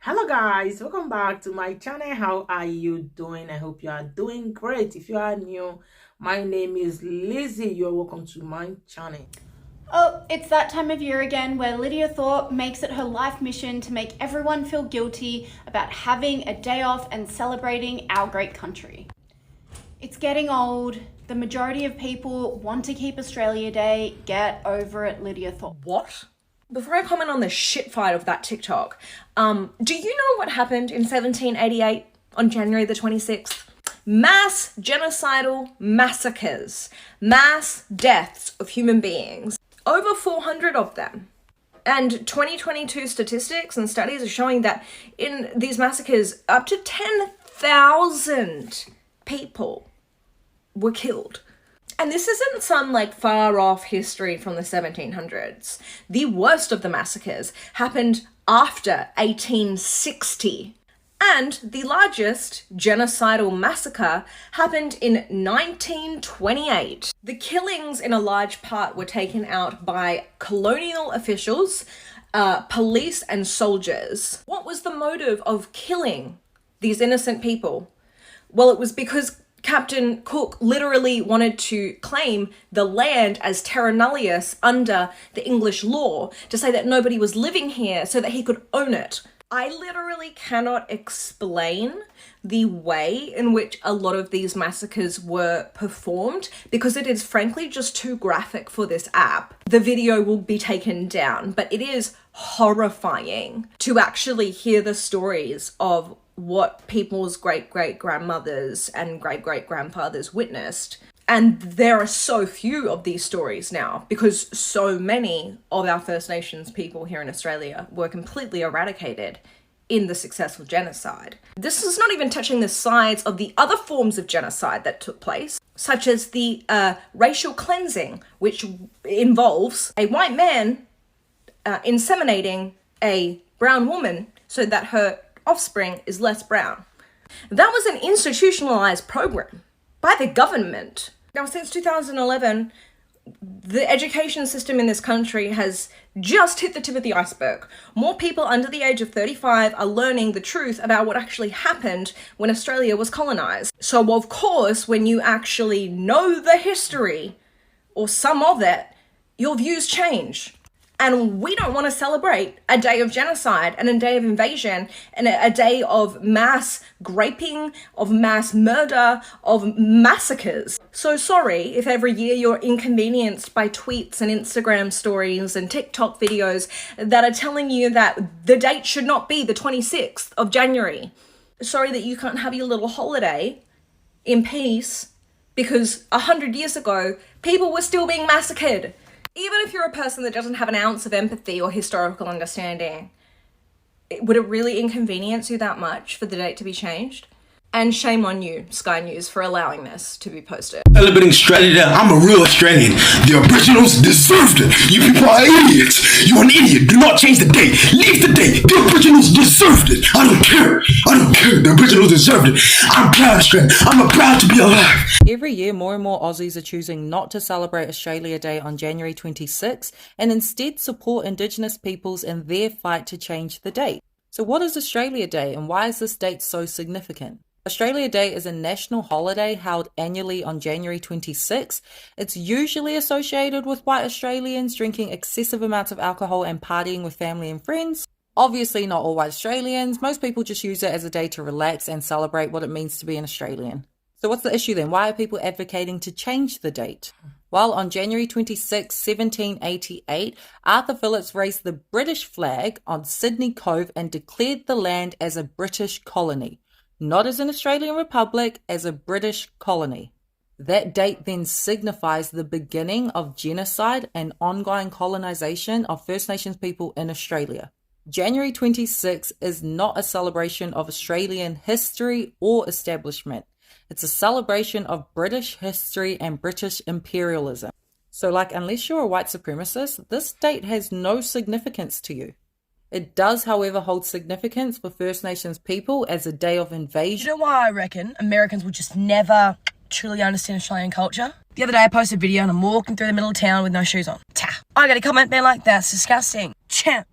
Hello guys, welcome back to my channel. How are you doing? I hope you are doing great. If you are new, my name is Lizzie. You're welcome to my channel. Oh, it's that time of year again where Lydia Thorpe makes it her life mission to make everyone feel guilty about having a day off and celebrating our great country. It's getting old. The majority of people want to keep Australia Day. Get over it, Lydia Thorpe. What? Before I comment on the shit fight of that TikTok, do you know what happened in 1788 on January the 26th? Mass genocidal massacres, mass deaths of human beings, over 400 of them. And 2022 statistics and studies are showing that in these massacres, up to 10,000 people were killed. And this isn't some far off history from the 1700s. The worst of the massacres happened after 1860. And the largest genocidal massacre happened in 1928. The killings in a large part were taken out by colonial officials, police and soldiers. What was the motive of killing these innocent people? Well, it was because Captain Cook literally wanted to claim the land as terra nullius under the English law to say that nobody was living here so that he could own it. I literally cannot explain the way in which a lot of these massacres were performed because it is frankly just too graphic for this app. The video will be taken down, but it is horrifying to actually hear the stories of what people's great-great-grandmothers and great-great-grandfathers witnessed. And there are so few of these stories now because so many of our First Nations people here in Australia were completely eradicated in the successful genocide. This is not even touching the sides of the other forms of genocide that took place, such as the racial cleansing, which involves a white man inseminating a brown woman so that her offspring is less brown. That was an institutionalized program by the government. Now, since 2011, the education system in this country has just hit the tip of the iceberg. More people under the age of 35 are learning the truth about what actually happened when Australia was colonized. So, of course, when you actually know the history, or some of it, your views change. And we don't want to celebrate a day of genocide and a day of invasion and a day of mass graping, of mass murder, of massacres. So sorry if every year you're inconvenienced by tweets and Instagram stories and TikTok videos that are telling you that the date should not be the 26th of January. Sorry that you can't have your little holiday in peace because 100 years ago, people were still being massacred. Even if you're a person that doesn't have an ounce of empathy or historical understanding, would it really inconvenience you that much for the date to be changed? And shame on you, Sky News, for allowing this to be posted. Celebrating Australia Day. I'm a real Australian. The Aboriginals deserved it. You people are idiots. You're an idiot. Do not change the date. Leave the date. The Aboriginals deserved it. I don't care. I don't care. The Aboriginals deserved it. I'm proud Australian. I'm proud to be alive. Every year, more and more Aussies are choosing not to celebrate Australia Day on January 26 and instead support Indigenous peoples in their fight to change the date. So what is Australia Day and why is this date so significant? Australia Day is a national holiday held annually on January 26. It's usually associated with white Australians drinking excessive amounts of alcohol and partying with family and friends. Obviously not all white Australians. Most people just use it as a day to relax and celebrate what it means to be an Australian. So what's the issue then? Why are people advocating to change the date? Well, on January 26, 1788, Arthur Phillipps raised the British flag on Sydney Cove and declared the land as a British colony. Not as an Australian republic, as a British colony. That date then signifies the beginning of genocide and ongoing colonisation of First Nations people in Australia. January 26 is not a celebration of Australian history or establishment. It's a celebration of British history and British imperialism. So unless you're a white supremacist, this date has no significance to you. It does, however, hold significance for First Nations people as a day of invasion. You know why I reckon Americans would just never truly understand Australian culture? The other day I posted a video and I'm walking through the middle of town with no shoes on. Ta! I got a comment being like, that's disgusting. Champ.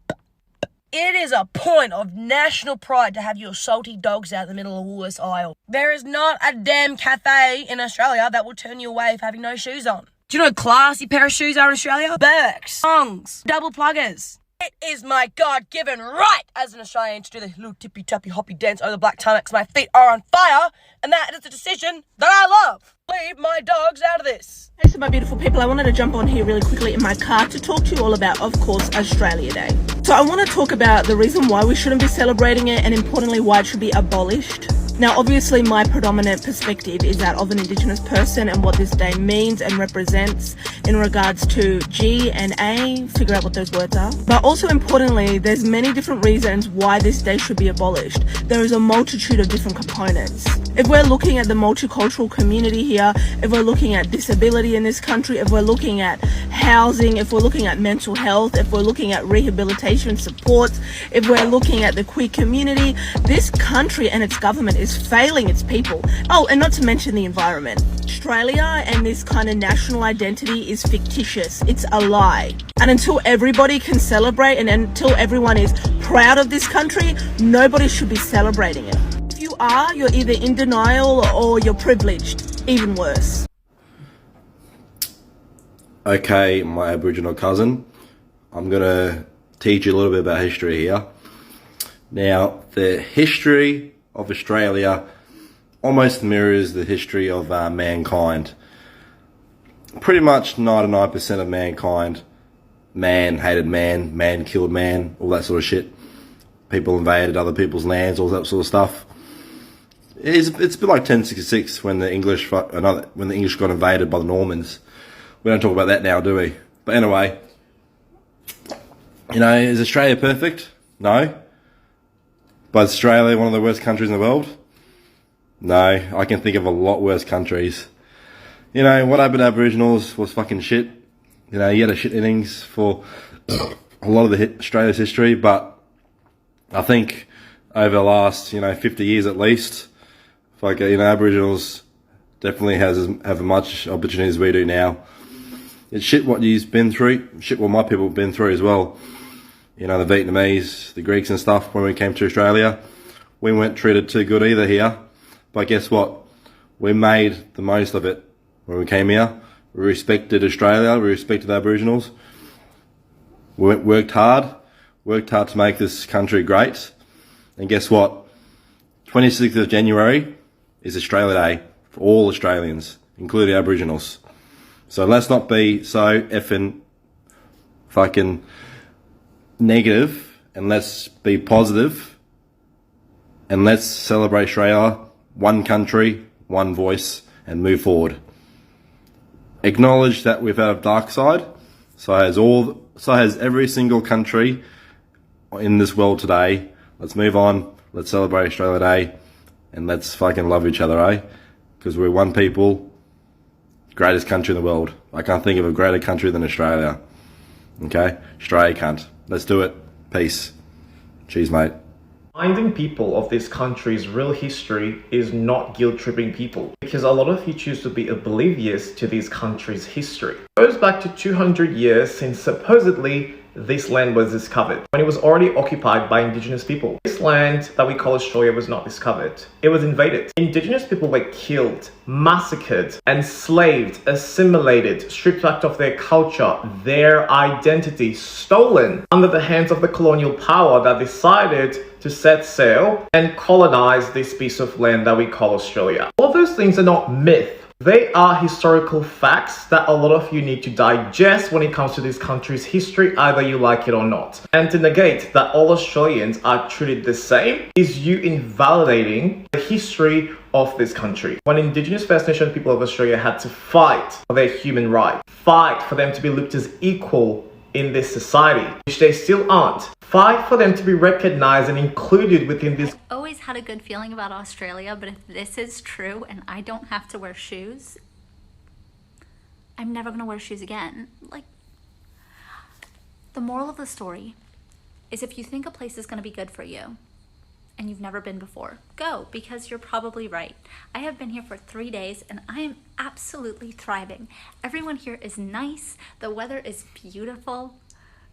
It is a point of national pride to have your salty dogs out in the middle of Woolworths aisle. There is not a damn cafe in Australia that will turn you away for having no shoes on. Do you know what a classy pair of shoes are in Australia? Birks, thongs, double pluggers. It is my God-given right as an Australian to do the little tippy-tappy-hoppy dance over the black tarmac. My feet are on fire, and that is a decision that I love. Leave my dogs out of this. Hey, so my beautiful people, I wanted to jump on here really quickly in my car to talk to you all about, of course, Australia Day. So I want to talk about the reason why we shouldn't be celebrating it, and importantly, why it should be abolished. Now, obviously, my predominant perspective is that of an Indigenous person and what this day means and represents in regards to G and A, figure out what those words are. But also importantly, there's many different reasons why this day should be abolished. There is a multitude of different components. If we're looking at the multicultural community here, if we're looking at disability in this country, if we're looking at housing, if we're looking at mental health, if we're looking at rehabilitation supports, if we're looking at the queer community, this country and its government is failing its people. Oh, and not to mention the environment. Australia and this kind of national identity is fictitious. It's a lie. And until everybody can celebrate and until everyone is proud of this country, nobody should be celebrating it. If you are, you're either in denial or you're privileged. Even worse. Okay, my Aboriginal cousin, I'm going to teach you a little bit about history here. Now, the history of Australia almost mirrors the history of mankind. Pretty much 99% of mankind, man hated man, man killed man, all that sort of shit. People invaded other people's lands, all that sort of stuff. It's a bit like 1066 when the English got invaded by the Normans. We don't talk about that now, do we? But anyway, you know, is Australia perfect? No. But is Australia one of the worst countries in the world? No, I can think of a lot worse countries. You know, what happened to Aboriginals was fucking shit. You know, you had a shit innings for a lot of Australia's history, but I think over the last, 50 years at least, Aboriginals definitely have as much opportunity as we do now. It's shit what you've been through, shit what my people have been through as well. You know, the Vietnamese, the Greeks and stuff, when we came to Australia, we weren't treated too good either here. But guess what? We made the most of it when we came here. We respected Australia, we respected the Aboriginals. We worked hard to make this country great. And guess what? 26th of January is Australia Day for all Australians, including Aboriginals. So let's not be so effing fucking negative, and let's be positive, and let's celebrate Australia, one country, one voice, and move forward. Acknowledge that we've had a dark side, so has every single country in this world today. Let's move on, let's celebrate Australia Day, and let's fucking love each other, eh? Because we're one people, greatest country in the world. I can't think of a greater country than Australia. Okay? Australia cunt. Let's do it. Peace. Cheers, mate. Reminding people of this country's real history is not guilt-tripping people, because a lot of you choose to be oblivious to this country's history. It goes back to 200 years since supposedly this land was discovered, when it was already occupied by Indigenous people. This land that we call Australia was not discovered. It was invaded. Indigenous people were killed, massacred, enslaved, assimilated, stripped back of their culture, their identity, stolen under the hands of the colonial power that decided to set sail and colonize this piece of land that we call Australia. All those things are not myth. They are historical facts that a lot of you need to digest when it comes to this country's history, either you like it or not. And to negate that all Australians are treated the same is you invalidating the history of this country. When Indigenous First Nation people of Australia had to fight for their human rights, fight for them to be looked as equal in this society, which they still aren't. Fight for them to be recognized and included within this. I always had a good feeling about Australia, but if this is true and I don't have to wear shoes, I'm never gonna wear shoes again. Like, the moral of the story is if you think a place is gonna be good for you and you've never been before, go, because you're probably right. I have been here for 3 days and I am absolutely thriving. Everyone here is nice. The weather is beautiful.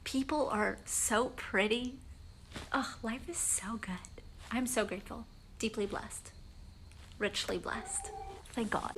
People are so pretty. Ugh, life is so good. I'm so grateful. Deeply blessed. Richly blessed. Thank God.